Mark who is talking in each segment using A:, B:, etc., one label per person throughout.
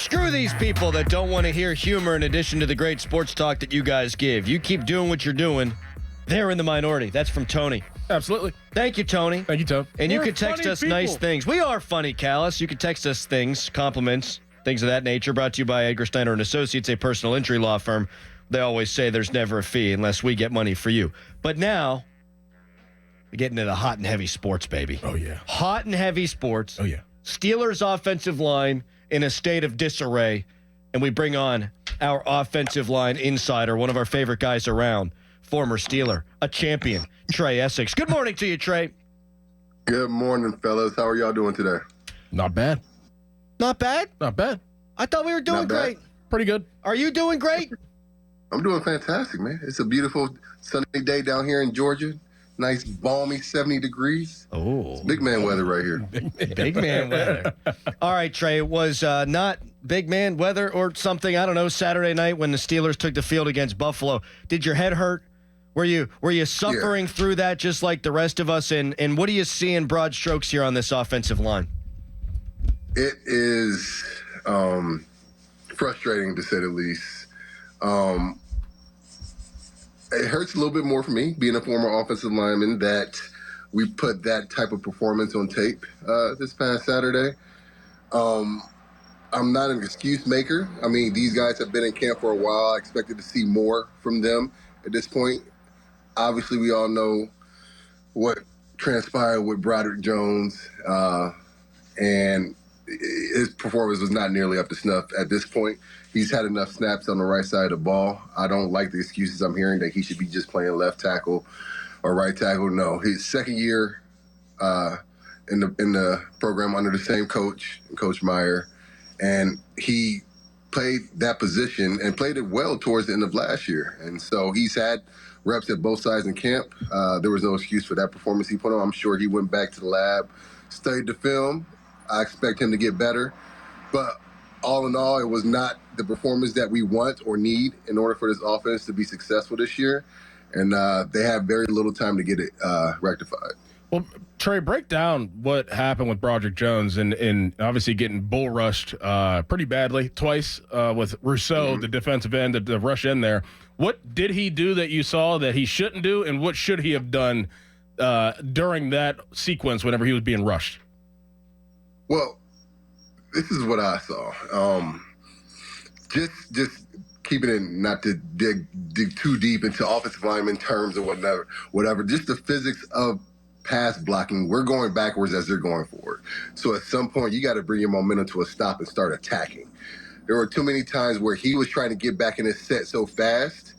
A: Screw these people that don't want to hear humor in addition to the great sports talk that you guys give. You keep doing what you're doing. They're in the minority. That's from Tony.
B: Absolutely.
A: Thank you, Tony.
B: Thank you, Tom.
A: And
B: We're
A: you can text us
B: people.
A: nice things. We are funny, Callis. You can text us things, compliments, things of that nature. Brought to you by Edgar Steiner and Associates, a personal injury law firm. They always say there's never a fee unless we get money for you. But now, we're getting into the hot and heavy sports, baby.
B: Oh, yeah.
A: Hot and heavy sports.
B: Oh, yeah.
A: Steelers offensive line in a state of disarray. And we bring on our offensive line insider, one of our favorite guys around, former Steeler, a champion, Trai Essex. Good morning to you, Trai.
C: Good morning, fellas. How are y'all doing today?
B: Not bad.
A: Not bad?
B: Not bad.
A: I thought we were doing
C: Not bad.
A: great.
B: Pretty good.
A: Are you doing great?
C: I'm doing fantastic, man. It's a beautiful sunny day down here in Georgia. Nice, balmy 70 degrees.
A: Oh.
C: Big man weather right here.
A: Big man weather. All right, Trai. It was not big man weather or something, I don't know, Saturday night when the Steelers took the field against Buffalo. Did your head hurt? Were you suffering through that just like the rest of us? And what do you see in broad strokes here on this offensive line?
C: It is frustrating, to say the least. It hurts a little bit more for me, being a former offensive lineman, that we put that type of performance on tape this past Saturday. I'm not an excuse maker. I mean, these guys have been in camp for a while. I expected to see more from them at this point. Obviously, we all know what transpired with Broderick Jones, and his performance was not nearly up to snuff at this point. He's had enough snaps on the right side of the ball. I don't like the excuses I'm hearing that he should be just playing left tackle or right tackle. No, his second year in the program under the same coach, Coach Meyer, and he played that position and played it well towards the end of last year. And so he's had reps at both sides in camp. There was no excuse for that performance he put on. I'm sure he went back to the lab, studied the film. I expect him to get better. But all in all, it was not the performance that we want or need in order for this offense to be successful this year. And they have very little time to get it rectified.
B: Well, Trai, break down what happened with Broderick Jones and obviously getting bull rushed pretty badly twice with Rousseau, the defensive end, the rush in there. What did he do that you saw that he shouldn't do, and what should he have done during that sequence whenever he was being rushed?
C: Well, this is what I saw. Just keeping it, not to dig too deep into offensive lineman terms or whatever. Just the physics of pass blocking. We're going backwards as they're going forward. So at some point, you got to bring your momentum to a stop and start attacking. There were too many times where he was trying to get back in his set so fast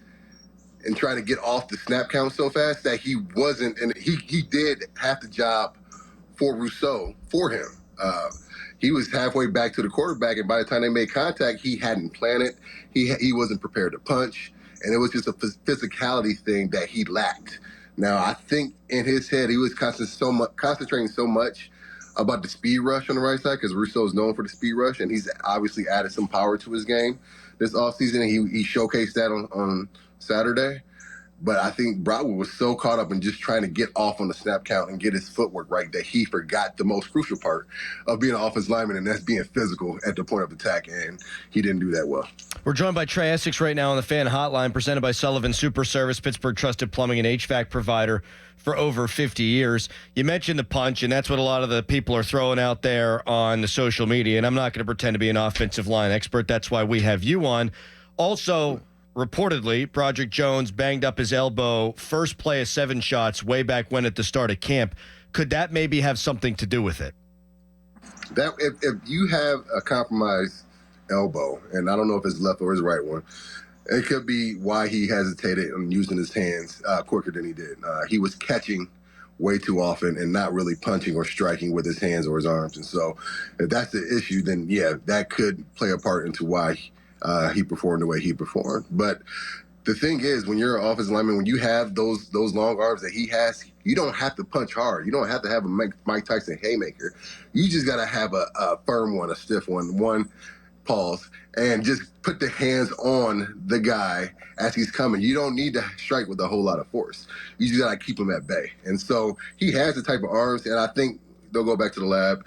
C: and trying to get off the snap count so fast that he wasn't, and he did half the job for Rousseau for him. He was halfway back to the quarterback, and by the time they made contact, he hadn't planted. He wasn't prepared to punch, and it was just a physicality thing that he lacked. Now, I think in his head, he was concentrating so much about the speed rush on the right side, because Rousseau is known for the speed rush, and he's obviously added some power to his game this offseason, and he showcased that on Saturday. But I think Broderick was so caught up in just trying to get off on the snap count and get his footwork right that he forgot the most crucial part of being an offensive lineman, and that's being physical at the point of attack, and he didn't do that well.
A: We're joined by Trai Essex right now on the Fan Hotline, presented by Sullivan Super Service, Pittsburgh trusted plumbing and HVAC provider for over 50 years. You mentioned the punch, and that's what a lot of the people are throwing out there on the social media, and I'm not going to pretend to be an offensive line expert. That's why we have you on. Also, reportedly, Broderick Jones banged up his elbow first play of 7 shots way back when at the start of camp. Could that maybe have something to do with it?
C: That if you have a compromised elbow, and I don't know if it's left or his right one, it could be why he hesitated on using his hands quicker than he did. He was catching way too often and not really punching or striking with his hands or his arms. And so if that's the issue, then, yeah, that could play a part into why he performed the way he performed. But the thing is, when you're an offensive lineman, when you have those long arms that he has, you don't have to punch hard. You don't have to have a Mike Tyson haymaker. You just got to have a firm one, a stiff one, pause, and just put the hands on the guy as he's coming. You don't need to strike with a whole lot of force. You just got to keep him at bay. And so he has the type of arms, and I think they'll go back to the lab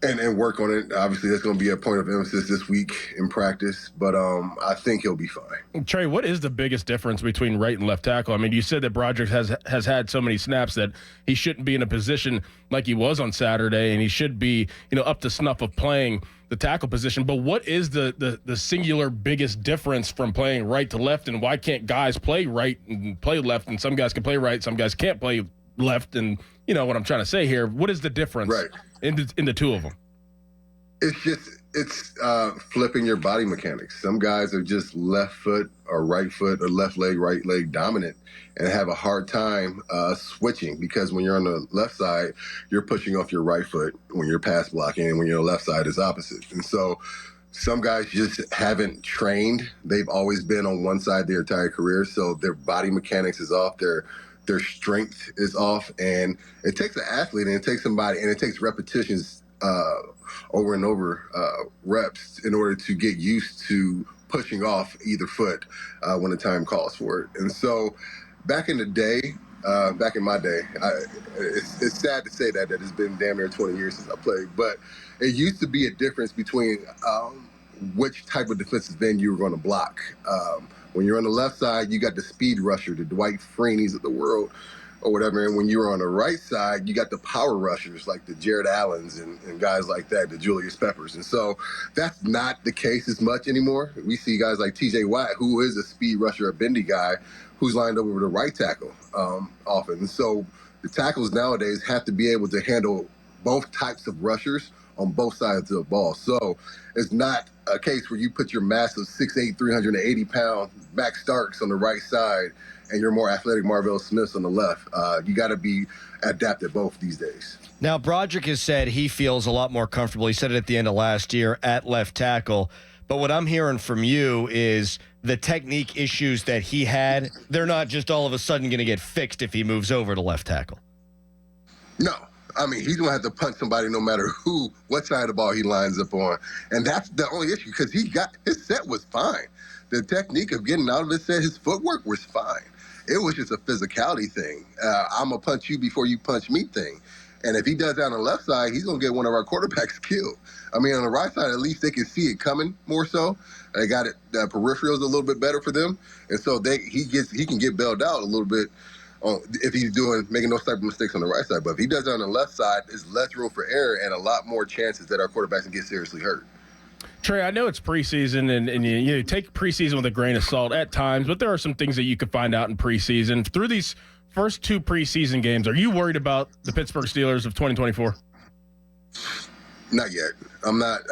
C: and work on it. Obviously, that's going to be a point of emphasis this week in practice, but I think he'll be fine.
B: Trey, what is the biggest difference between right and left tackle? I mean, you said that Broderick has had so many snaps that he shouldn't be in a position like he was on Saturday, and he should be, up to snuff of playing the tackle position. But what is the singular biggest difference from playing right to left, and why can't guys play right and play left, and some guys can play right, some guys can't play left, and you know what I'm trying to say here. What is the difference in the two of them?
C: It's flipping your body mechanics. Some guys are just left foot or right foot or left leg, right leg dominant and have a hard time switching, because when you're on the left side, you're pushing off your right foot when you're pass blocking, and when you're on the left side, it's opposite. And so some guys just haven't trained. They've always been on one side their entire career, so their body mechanics is off. Their strength is off, and it takes an athlete, and it takes somebody, and it takes repetitions over and over reps in order to get used to pushing off either foot when the time calls for it. And so back in the day, back in my day, it's sad to say that it's been damn near 20 years since I played, but it used to be a difference between which type of defensive end you were going to block. When you're on the left side, you got the speed rusher, the Dwight Freeney's of the world, or whatever. And when you were on the right side, you got the power rushers like the Jared Allens and guys like that, the Julius Peppers. And so that's not the case as much anymore. We see guys like TJ Watt, who is a speed rusher, a bendy guy, who's lined over the right tackle often. And so the tackles nowadays have to be able to handle both types of rushers on both sides of the ball. So it's not a case where you put your massive 6'8", 380-pound Max Starks on the right side and your more athletic Marvell Smiths on the left. You got to be adept at both these days.
A: Now, Broderick has said he feels a lot more comfortable. He said it at the end of last year at left tackle. But what I'm hearing from you is the technique issues that he had, they're not just all of a sudden going to get fixed if he moves over to left tackle.
C: No. I mean, he's going to have to punch somebody no matter what side of the ball he lines up on. And that's the only issue, because his set was fine. The technique of getting out of his set, his footwork was fine. It was just a physicality thing. I'm going to punch you before you punch me thing. And if he does that on the left side, he's going to get one of our quarterbacks killed. I mean, on the right side, at least they can see it coming more so. They got it, the peripherals a little bit better for them. And so he can get bailed out a little bit if he's making those type of mistakes on the right side. But if he does it on the left side, there's less room for error and a lot more chances that our quarterbacks can get seriously hurt.
B: Trey, I know it's preseason, and you take preseason with a grain of salt at times, but there are some things that you could find out in preseason. Through these first two preseason games, are you worried about the Pittsburgh Steelers of 2024?
C: Not yet. I'm not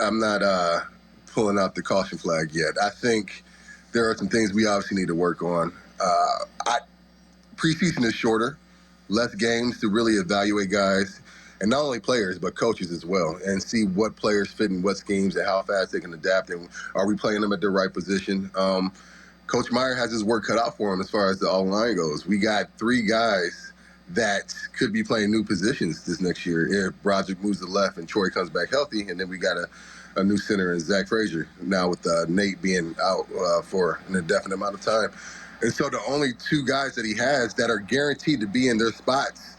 C: pulling out the caution flag yet. I think there are some things we obviously need to work on. Preseason is shorter, less games to really evaluate guys, and not only players, but coaches as well, and see what players fit in what schemes and how fast they can adapt, and are we playing them at the right position. Coach Meyer has his work cut out for him as far as the all-line goes. We got 3 guys that could be playing new positions this next year if Broderick moves to left and Troy comes back healthy, and then we got a new center in Zach Frazier, now with Nate being out for an indefinite amount of time. And so the only 2 guys that he has that are guaranteed to be in their spots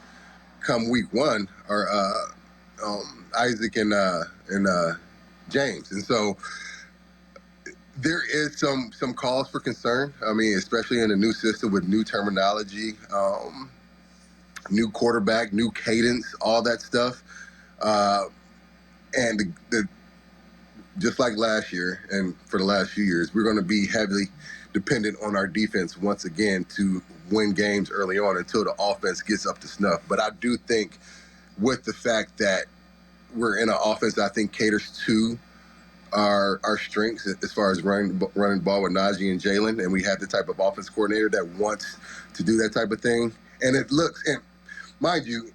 C: come week 1 are Isaac and James. And so there is some cause for concern. I mean, especially in a new system with new terminology, new quarterback, new cadence, all that stuff. And just like last year and for the last few years, we're going to be heavily dependent on our defense once again to win games early on until the offense gets up to snuff. But I do think with the fact that we're in an offense that I think caters to our strengths as far as running the ball with Najee and Jalen, and we have the type of offense coordinator that wants to do that type of thing. And it looks, and mind you,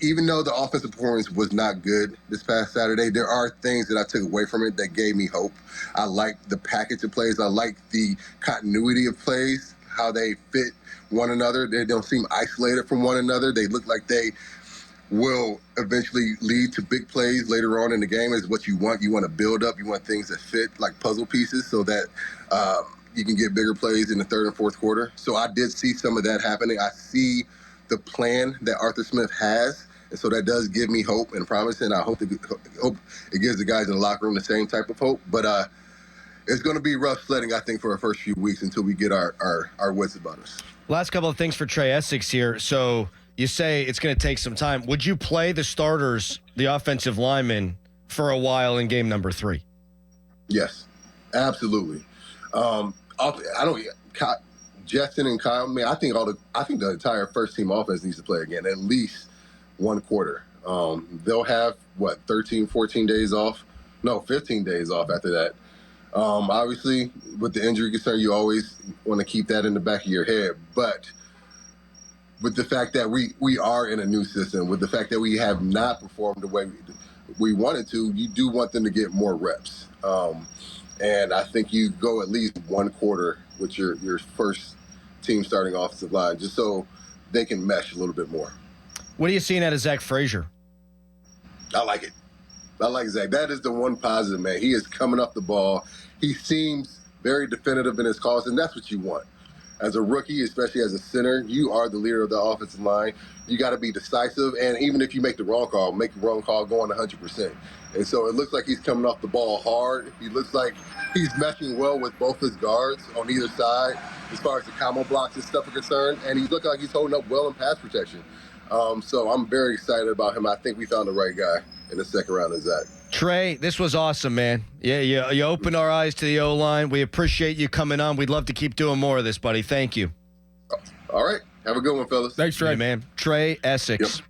C: even though the offensive performance was not good this past Saturday, there are things that I took away from it that gave me hope. I like the package of plays. I like the continuity of plays, how they fit one another. They don't seem isolated from one another. They look like they will eventually lead to big plays later on in the game is what you want. You want to build up. You want things that fit like puzzle pieces so that you can get bigger plays in the third and fourth quarter. So I did see some of that happening. I see the plan that Arthur Smith has And so that does give me hope and promise, and I hope it gives the guys in the locker room the same type of hope. But it's going to be rough sledding, I think, for our first few weeks until we get our wits about us.
A: Last couple of things for Trai Essex here. So you say it's going to take some time. Would you play the starters, the offensive linemen, for a while in game number 3?
C: Yes, absolutely. I don't. Justin and Kyle. Man, I think the entire first team offense needs to play again, at least one quarter. They'll have 13, 14 days off. No, 15 days off after that. Obviously, with the injury concern, you always want to keep that in the back of your head. But with the fact that we are in a new system, with the fact that we have not performed the way we wanted to, you do want them to get more reps. And I think you go at least one quarter with your first team starting offensive line, just so they can mesh a little bit more.
A: What are you seeing out of Zach Frazier?
C: I like it. I like Zach. That is the one positive, man. He is coming up the ball. He seems very definitive in his calls, and that's what you want. As a rookie, especially as a center, you are the leader of the offensive line. You got to be decisive, and even if you make the wrong call, make the wrong call going 100%. And so it looks like he's coming off the ball hard. He looks like he's meshing well with both his guards on either side as far as the combo blocks and stuff are concerned, and he's looking like he's holding up well in pass protection. So I'm very excited about him. I think we found the right guy in the second round of Zach.
A: Trai, this was awesome, man. Yeah, you opened our eyes to the O-line. We appreciate you coming on. We'd love to keep doing more of this, buddy. Thank you.
C: All right. Have a good one, fellas.
B: Thanks, Trai.
A: Hey, man. Trai Essex.
C: Yep.